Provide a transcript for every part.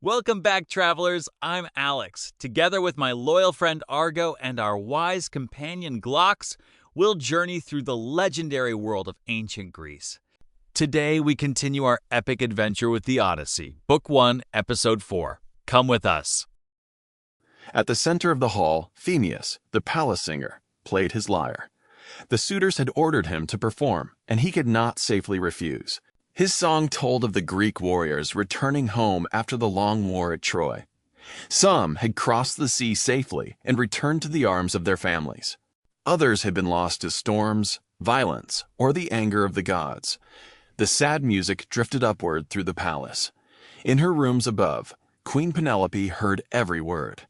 Welcome back, travelers. I'm Alex. Together with my loyal friend Argo and our wise companion Glaux, we'll journey through the legendary world of ancient Greece. Today, we continue our epic adventure with the Odyssey, Book 1, Episode 4. Come with us. At the center of the hall, Phemius, the palace singer, played his lyre. The suitors had ordered him to perform, and he could not safely refuse. His song told of the Greek warriors returning home after the long war at Troy. Some had crossed the sea safely and returned to the arms of their families. Others had been lost to storms, violence, or the anger of the gods. The sad music drifted upward through the palace. In her rooms above, Queen Penelope heard every word.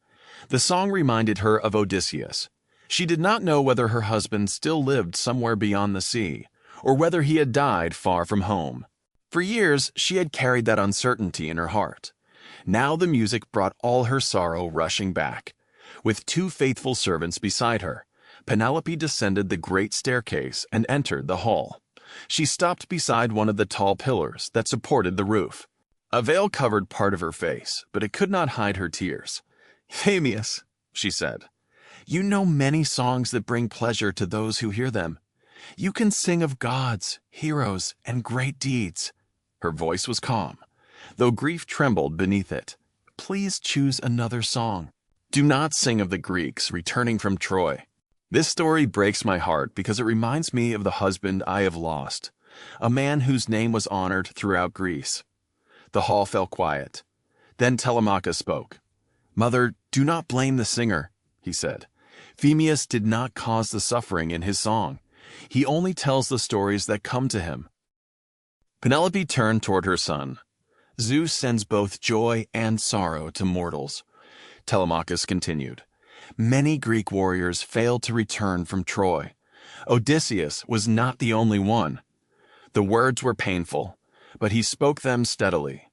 The song reminded her of Odysseus. She did not know whether her husband still lived somewhere beyond the sea, or whether he had died far from home. For years, she had carried that uncertainty in her heart. Now the music brought all her sorrow rushing back. With two faithful servants beside her, Penelope descended the great staircase and entered the hall. She stopped beside one of the tall pillars that supported the roof. A veil covered part of her face, but it could not hide her tears. "Phemius," she said, "you know many songs that bring pleasure to those who hear them. You can sing of gods, heroes, and great deeds." Her voice was calm, though grief trembled beneath it. "Please choose another song. Do not sing of the Greeks returning from Troy. This story breaks my heart because it reminds me of the husband I have lost, a man whose name was honored throughout Greece." The hall fell quiet. Then Telemachus spoke. "Mother, do not blame the singer," he said. "Phemius did not cause the suffering in his song. He only tells the stories that come to him." Penelope turned toward her son. "Zeus sends both joy and sorrow to mortals." Telemachus continued. "Many Greek warriors failed to return from Troy. Odysseus was not the only one." The words were painful, but he spoke them steadily.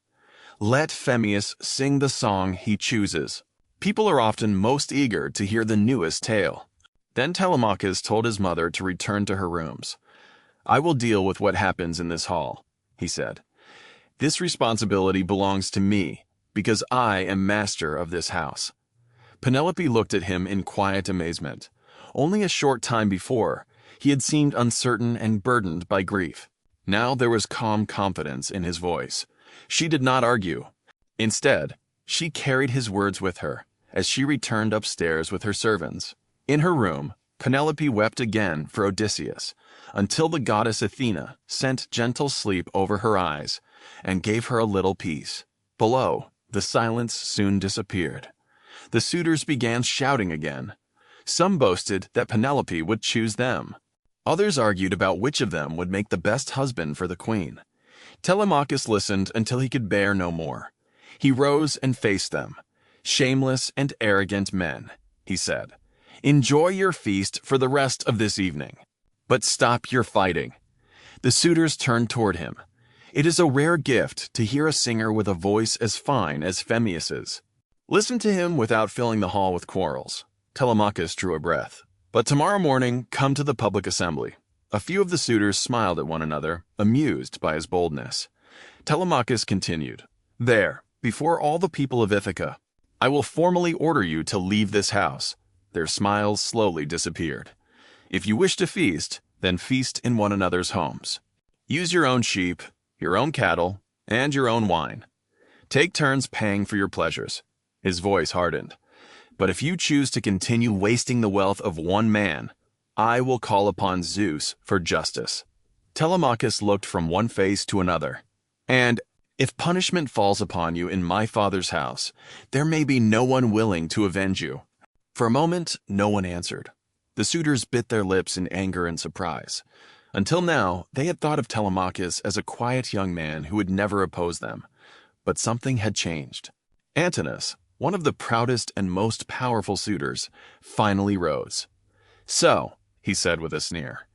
"Let Phemius sing the song he chooses. People are often most eager to hear the newest tale." Then Telemachus told his mother to return to her rooms. "I will deal with what happens in this hall," he said. "This responsibility belongs to me, because I am master of this house." Penelope looked at him in quiet amazement. Only a short time before, he had seemed uncertain and burdened by grief. Now there was calm confidence in his voice. She did not argue. Instead, she carried his words with her as she returned upstairs with her servants. In her room, Penelope wept again for Odysseus, until the goddess Athena sent gentle sleep over her eyes and gave her a little peace. Below, the silence soon disappeared. The suitors began shouting again. Some boasted that Penelope would choose them. Others argued about which of them would make the best husband for the queen. Telemachus listened until he could bear no more. He rose and faced them. "Shameless and arrogant men," he said. "Enjoy your feast for the rest of this evening. But stop your fighting." The suitors turned toward him. It is a rare gift to hear a singer with a voice as fine as Phemius's. Listen to him without filling the hall with quarrels. Telemachus drew a breath. "But tomorrow morning, come to the public assembly." A few of the suitors smiled at one another, amused by his boldness. Telemachus continued. "There, before all the people of Ithaca, I will formally order you to leave this house." Their smiles slowly disappeared. "If you wish to feast, then feast in one another's homes. Use your own sheep, your own cattle, and your own wine. Take turns paying for your pleasures." His voice hardened. "But if you choose to continue wasting the wealth of one man, I will call upon Zeus for justice." Telemachus looked from one face to another. "And if punishment falls upon you in my father's house, there may be no one willing to avenge you." For a moment, no one answered. The suitors bit their lips in anger and surprise. Until now, they had thought of Telemachus as a quiet young man who would never oppose them. But something had changed. Antinous, one of the proudest and most powerful suitors, finally rose. "So," he said with a sneer,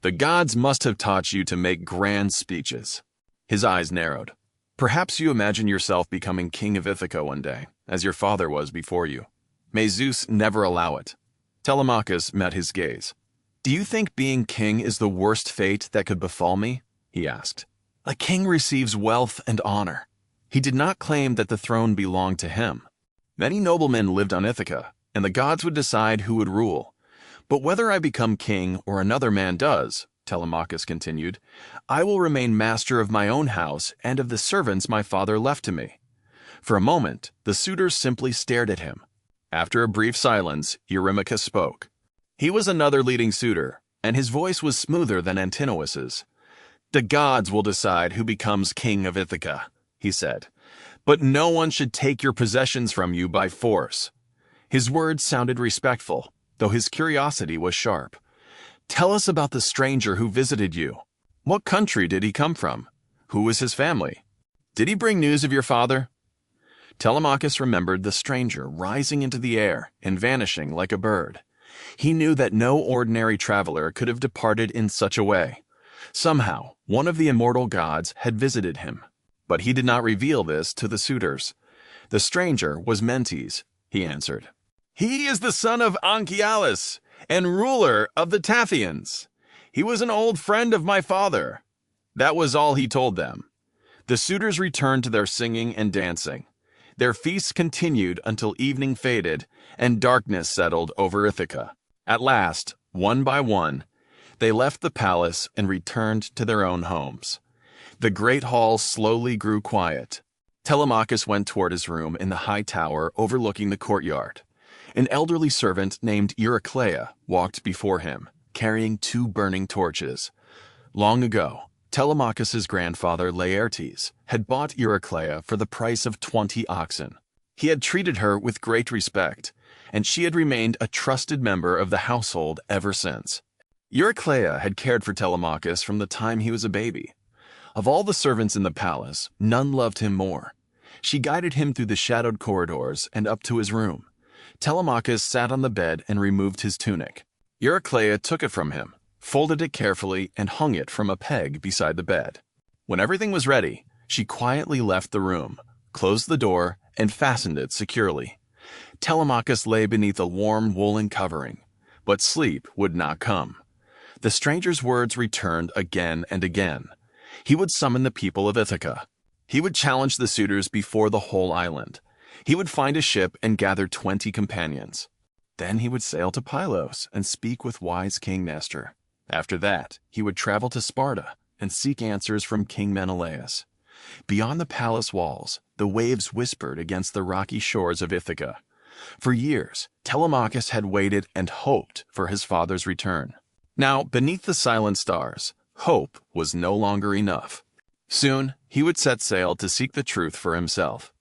"the gods must have taught you to make grand speeches." His eyes narrowed. "Perhaps you imagine yourself becoming king of Ithaca one day, as your father was before you. May Zeus never allow it." Telemachus met his gaze. "Do you think being king is the worst fate that could befall me?" he asked. "A king receives wealth and honor. He did not claim that the throne belonged to him. Many noblemen lived on Ithaca, and the gods would decide who would rule. But whether I become king or another man does, Telemachus continued, I will remain master of my own house and of the servants my father left to me. For a moment, the suitors simply stared at him. After a brief silence, Eurymachus spoke. He was another leading suitor, and his voice was smoother than Antinous's. The gods will decide who becomes king of Ithaca, he said, but no one should take your possessions from you by force. His words sounded respectful, though his curiosity was sharp. Tell us about the stranger who visited you. What country did he come from? Who was his family? Did he bring news of your father? Telemachus remembered the stranger rising into the air and vanishing like a bird. He knew that no ordinary traveler could have departed in such a way. Somehow, one of the immortal gods had visited him. But he did not reveal this to the suitors. The stranger was Mentes, he answered. He is the son of Anchialus and ruler of the Taphians. He was an old friend of my father. That was all he told them. The suitors returned to their singing and dancing. Their feasts continued until evening faded and darkness settled over Ithaca. At last, one by one, they left the palace and returned to their own homes. The great hall slowly grew quiet. Telemachus went toward his room in the high tower overlooking the courtyard. An elderly servant named Eurycleia walked before him, carrying 2 burning torches. Long ago, Telemachus's grandfather Laertes had bought Eurycleia for the price of 20 oxen. He had treated her with great respect, and she had remained a trusted member of the household ever since. Eurycleia had cared for Telemachus from the time he was a baby. Of all the servants in the palace, none loved him more. She guided him through the shadowed corridors and up to his room. Telemachus sat on the bed and removed his tunic. Eurycleia took it from him, folded it carefully, and hung it from a peg beside the bed. When everything was ready, she quietly left the room, closed the door, and fastened it securely. Telemachus lay beneath a warm woolen covering, but sleep would not come. The stranger's words returned again and again. He would summon the people of Ithaca. He would challenge the suitors before the whole island. He would find a ship and gather 20 companions. Then he would sail to Pylos and speak with wise King Nestor. After that, he would travel to Sparta and seek answers from King Menelaus. Beyond the palace walls, the waves whispered against the rocky shores of Ithaca. For years, Telemachus had waited and hoped for his father's return. Now, beneath the silent stars, hope was no longer enough. Soon, he would set sail to seek the truth for himself.